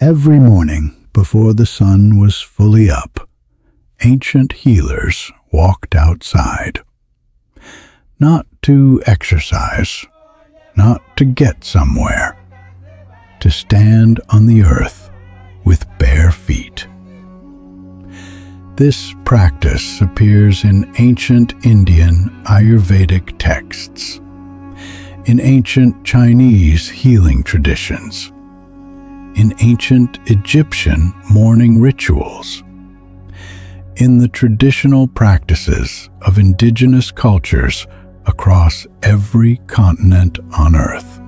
Every morning, before the sun was fully up, ancient healers walked outside. Not to exercise, not to get somewhere, to stand on the earth with bare feet. This practice appears in ancient Indian Ayurvedic texts, in ancient Chinese healing traditions, in ancient Egyptian morning rituals, in the traditional practices of indigenous cultures across every continent on Earth.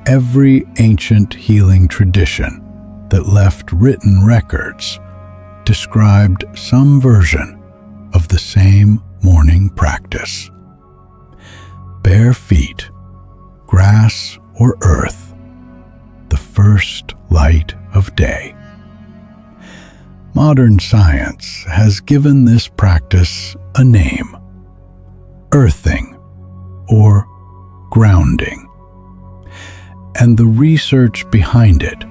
Every ancient healing tradition that left written records described some version of the same morning practice. Bare feet, grass or earth, the first light of day. Modern science has given this practice a name: earthing or grounding. And the research behind it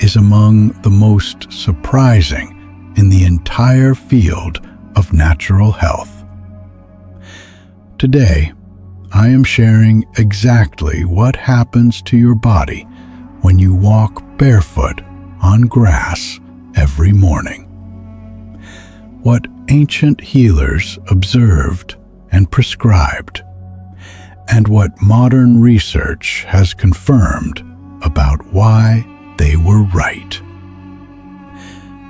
is among the most surprising in the entire field of natural health. Today, I am sharing exactly what happens to your body when you walk barefoot on grass every morning. What ancient healers observed and prescribed, and what modern research has confirmed about why they were right.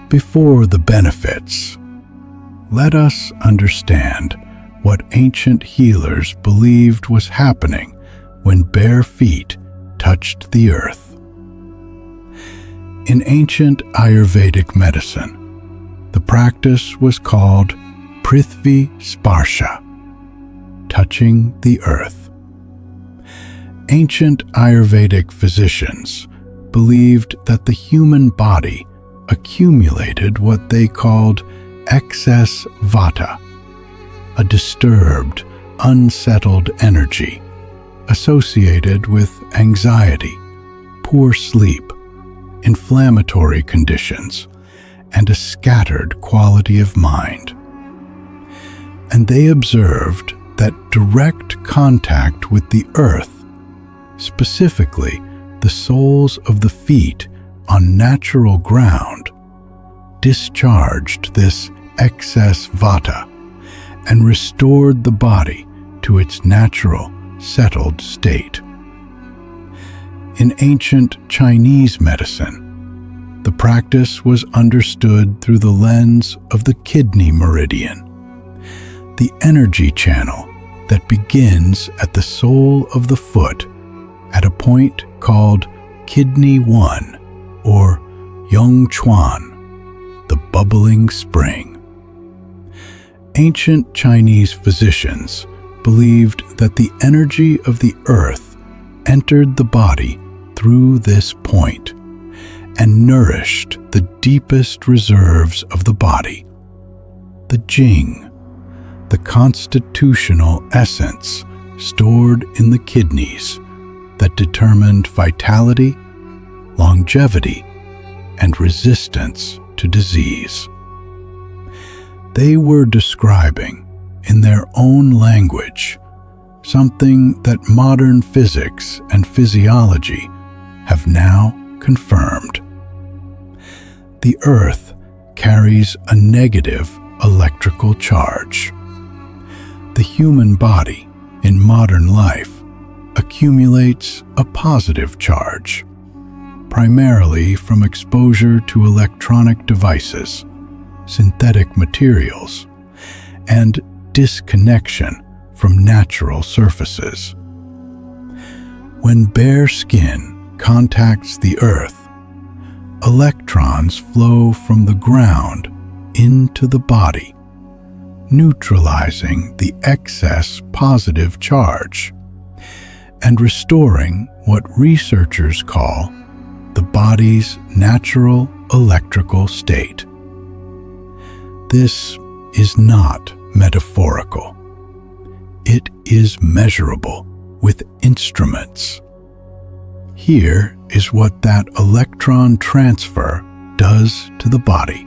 Before the benefits, let us understand what ancient healers believed was happening when bare feet touched the earth. In ancient Ayurvedic medicine, the practice was called Prithvi Sparsha, touching the earth. Ancient Ayurvedic physicians believed that the human body accumulated what they called excess vata, a disturbed, unsettled energy associated with anxiety, poor sleep, inflammatory conditions, and a scattered quality of mind. And they observed that direct contact with the earth, specifically the soles of the feet on natural ground, discharged this excess vata and restored the body to its natural, settled state. In ancient Chinese medicine, the practice was understood through the lens of the kidney meridian, the energy channel that begins at the sole of the foot at a point called Kidney 1 or Yongchuan, the bubbling spring. Ancient Chinese physicians believed that the energy of the earth entered the body through this point and nourished the deepest reserves of the body, the Jing, the constitutional essence stored in the kidneys that determined vitality, longevity, and resistance to disease. They were describing, in their own language, something that modern physics and physiology have now confirmed. The earth carries a negative electrical charge. The human body, in modern life, accumulates a positive charge, primarily from exposure to electronic devices, synthetic materials, and disconnection from natural surfaces. When bare skin contacts the earth, electrons flow from the ground into the body, neutralizing the excess positive charge and restoring what researchers call the body's natural electrical state. This is not metaphorical. It is measurable with instruments. Here is what that electron transfer does to the body.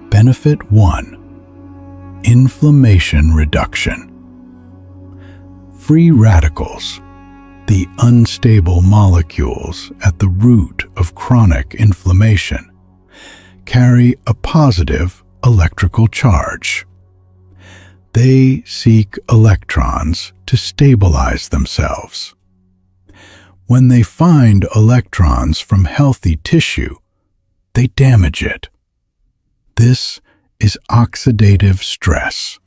Benefit 1. Inflammation reduction. Free radicals, the unstable molecules at the root of chronic inflammation, carry a positive electrical charge. They seek electrons to stabilize themselves. When they find electrons from healthy tissue, they damage it. This is oxidative stress,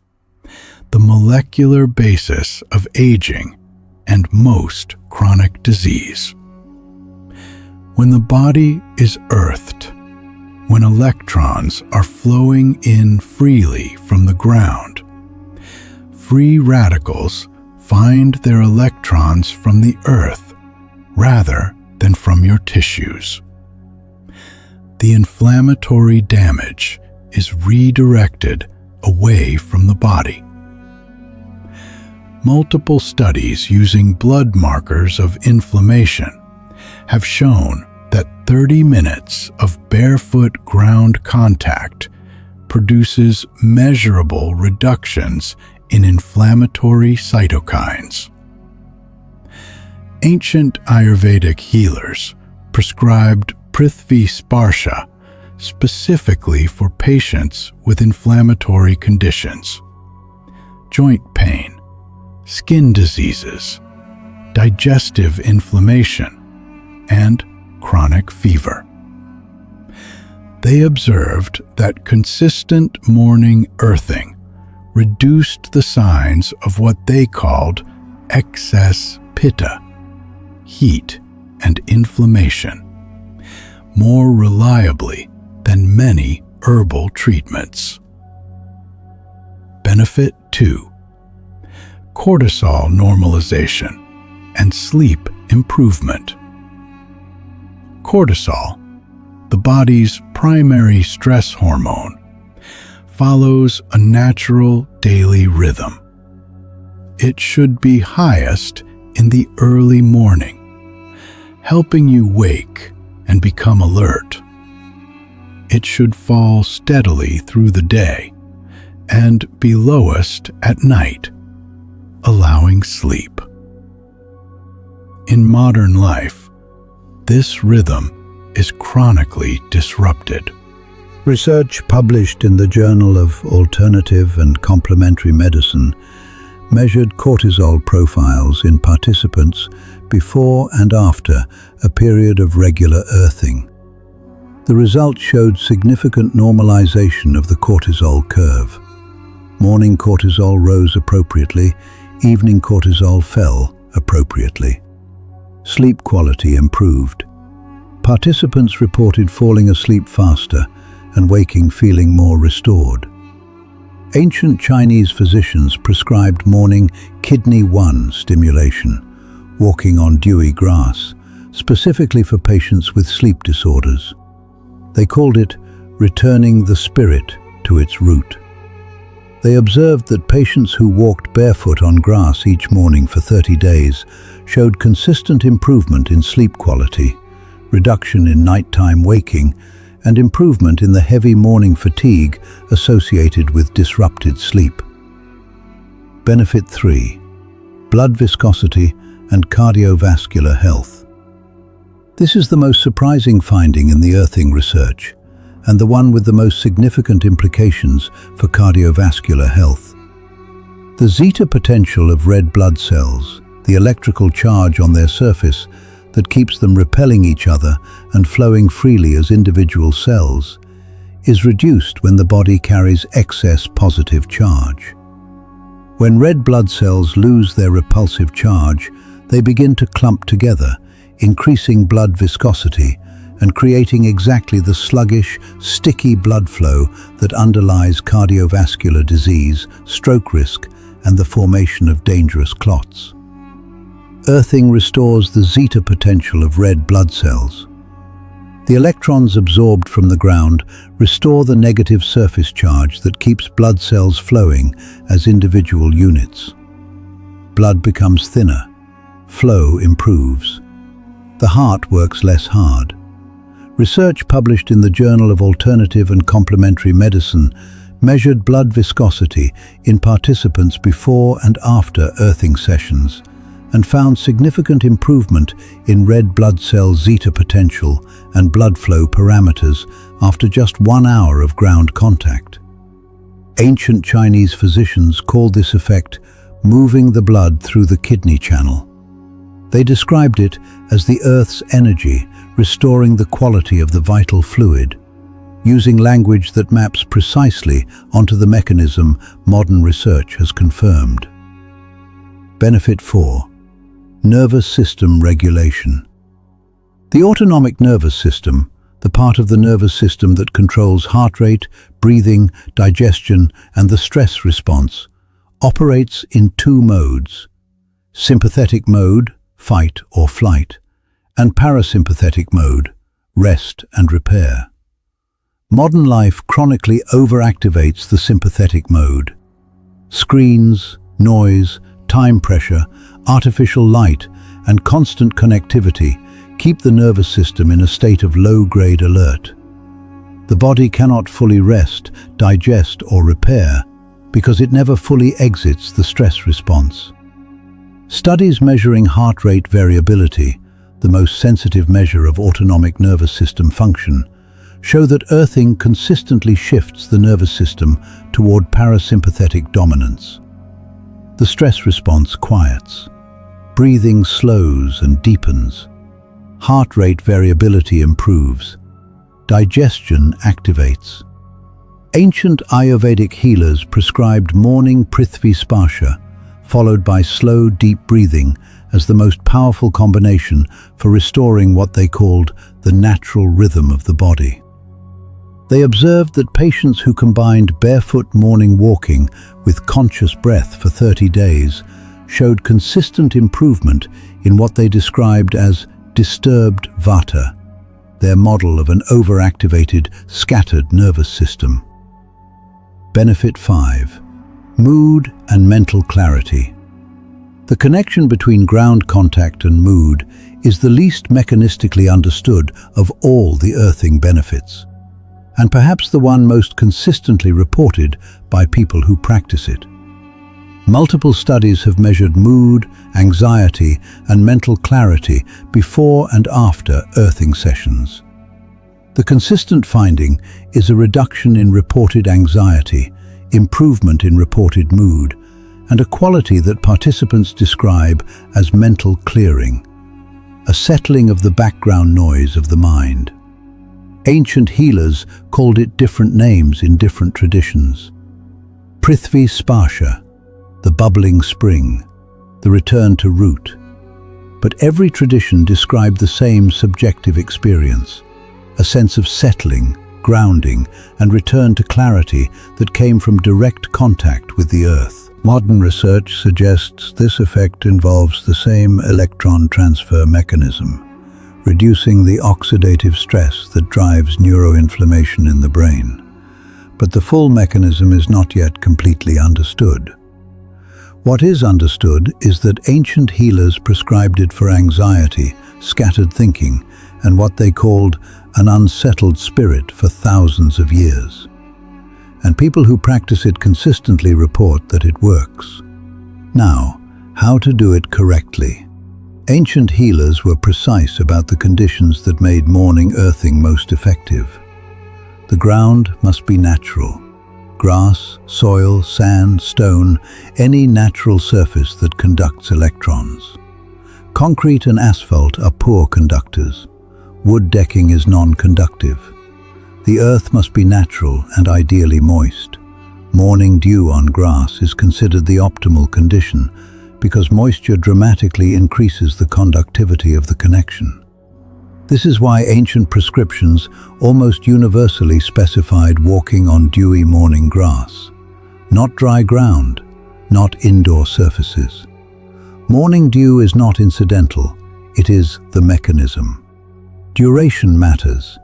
the molecular basis of aging and most chronic disease. When the body is earthed, when electrons are flowing in freely from the ground, free radicals find their electrons from the earth rather than from your tissues. The inflammatory damage is redirected away from the body. Multiple studies using blood markers of inflammation have shown that 30 minutes of barefoot ground contact produces measurable reductions in inflammatory cytokines. Ancient Ayurvedic healers prescribed Prithvi Sparsha specifically for patients with inflammatory conditions, joint pain, skin diseases, digestive inflammation, and chronic fever. They observed that consistent morning earthing reduced the signs of what they called excess pitta, heat and inflammation, more reliably than many herbal treatments. Benefit 2. Cortisol normalization and sleep improvement. Cortisol, the body's primary stress hormone, follows a natural daily rhythm. It should be highest in the early morning, helping you wake and become alert. It should fall steadily through the day and be lowest at night, allowing sleep. In modern life, this rhythm is chronically disrupted. Research published in the Journal of Alternative and Complementary Medicine measured cortisol profiles in participants before and after a period of regular earthing. The results showed significant normalization of the cortisol curve. Morning cortisol rose appropriately, evening cortisol fell appropriately. Sleep quality improved. Participants reported falling asleep faster and waking feeling more restored. Ancient Chinese physicians prescribed morning kidney 1 stimulation, walking on dewy grass, specifically for patients with sleep disorders. They called it returning the spirit to its root. They observed that patients who walked barefoot on grass each morning for 30 days showed consistent improvement in sleep quality, reduction in nighttime waking, and improvement in the heavy morning fatigue associated with disrupted sleep. Benefit 3. Blood viscosity and cardiovascular health. This is the most surprising finding in the earthing research, and the one with the most significant implications for cardiovascular health. The zeta potential of red blood cells, the electrical charge on their surface that keeps them repelling each other and flowing freely as individual cells, is reduced when the body carries excess positive charge. When red blood cells lose their repulsive charge, they begin to clump together, increasing blood viscosity and creating exactly the sluggish, sticky blood flow that underlies cardiovascular disease, stroke risk, and the formation of dangerous clots. Earthing restores the zeta potential of red blood cells. The electrons absorbed from the ground restore the negative surface charge that keeps blood cells flowing as individual units. Blood becomes thinner. Flow improves. the heart works less hard. Research published in the Journal of Alternative and Complementary Medicine measured blood viscosity in participants before and after earthing sessions and found significant improvement in red blood cell zeta potential and blood flow parameters after just 1 hour of ground contact. Ancient Chinese physicians called this effect moving the blood through the kidney channel. They described it as the Earth's energy restoring the quality of the vital fluid, using language that maps precisely onto the mechanism modern research has confirmed. Benefit 4. Nervous system regulation. The autonomic nervous system, the part of the nervous system that controls heart rate, breathing, digestion, and the stress response, operates in 2 modes: sympathetic mode, fight or flight, and parasympathetic mode, rest and repair. Modern life chronically overactivates the sympathetic mode. Screens, noise, time pressure, artificial light, and constant connectivity keep the nervous system in a state of low-grade alert. The body cannot fully rest, digest, or repair because it never fully exits the stress response. Studies measuring heart rate variability, the most sensitive measure of autonomic nervous system function, show that earthing consistently shifts the nervous system toward parasympathetic dominance. The stress response quiets. Breathing slows and deepens. Heart rate variability improves. Digestion activates. Ancient Ayurvedic healers prescribed morning Prithvi Sparsha, followed by slow, deep breathing as the most powerful combination for restoring what they called the natural rhythm of the body. They observed that patients who combined barefoot morning walking with conscious breath for 30 days showed consistent improvement in what they described as disturbed vata, their model of an overactivated, scattered nervous system. Benefit 5. Mood and mental clarity. The connection between ground contact and mood is the least mechanistically understood of all the earthing benefits, and perhaps the one most consistently reported by people who practice it. Multiple studies have measured mood, anxiety, and mental clarity before and after earthing sessions. The consistent finding is a reduction in reported anxiety, improvement in reported mood, and a quality that participants describe as mental clearing, a settling of the background noise of the mind. Ancient healers called it different names in different traditions. Prithvi Sparsha, the bubbling spring, the return to root. But every tradition described the same subjective experience, a sense of settling, grounding, and return to clarity that came from direct contact with the earth. Modern research suggests this effect involves the same electron transfer mechanism, reducing the oxidative stress that drives neuroinflammation in the brain. But the full mechanism is not yet completely understood. What is understood is that ancient healers prescribed it for anxiety, scattered thinking, and what they called an unsettled spirit for thousands of years. And people who practice it consistently report that it works. Now, how to do it correctly? Ancient healers were precise about the conditions that made morning earthing most effective. The ground must be natural. Grass, soil, sand, stone, any natural surface that conducts electrons. Concrete and asphalt are poor conductors. Wood decking is non-conductive. The earth must be natural and ideally moist. Morning dew on grass is considered the optimal condition because moisture dramatically increases the conductivity of the connection. This is why ancient prescriptions almost universally specified walking on dewy morning grass, not dry ground, not indoor surfaces. Morning dew is not incidental, it is the mechanism. Duration matters.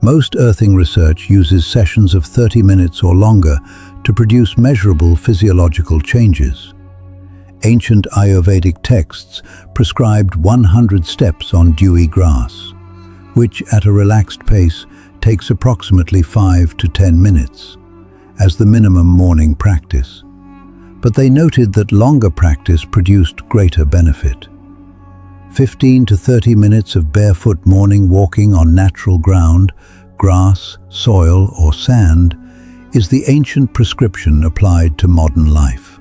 Most earthing research uses sessions of 30 minutes or longer to produce measurable physiological changes. Ancient Ayurvedic texts prescribed 100 steps on dewy grass, which at a relaxed pace takes approximately 5 to 10 minutes, as the minimum morning practice. But they noted that longer practice produced greater benefit. 15 to 30 minutes of barefoot morning walking on natural ground, grass, soil, or sand, is the ancient prescription applied to modern life.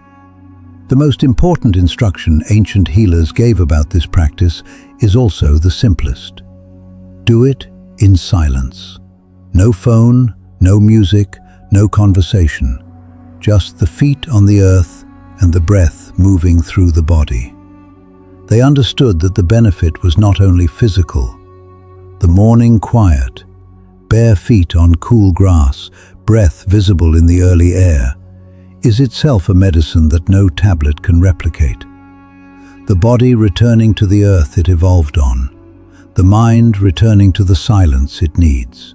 The most important instruction ancient healers gave about this practice is also the simplest. Do it in silence. No phone, no music, no conversation. Just the feet on the earth and the breath moving through the body. They understood that the benefit was not only physical. The morning quiet, bare feet on cool grass, breath visible in the early air, is itself a medicine that no tablet can replicate. The body returning to the earth it evolved on, the mind returning to the silence it needs.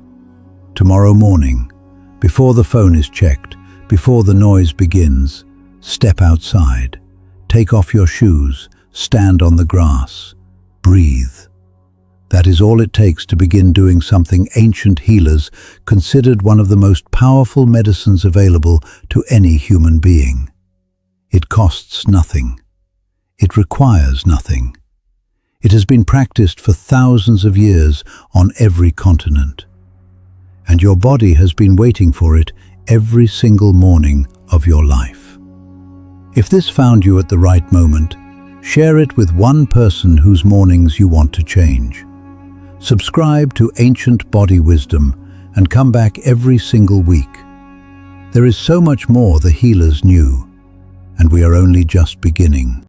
Tomorrow morning, before the phone is checked, before the noise begins, step outside, take off your shoes, stand on the grass, breathe. That is all it takes to begin doing something ancient healers considered one of the most powerful medicines available to any human being. It costs nothing. It requires nothing. It has been practiced for thousands of years on every continent. And your body has been waiting for it every single morning of your life. If this found you at the right moment, share it with one person whose mornings you want to change. Subscribe to Ancient Body Wisdom and come back every single week. There is so much more the healers knew, and we are only just beginning.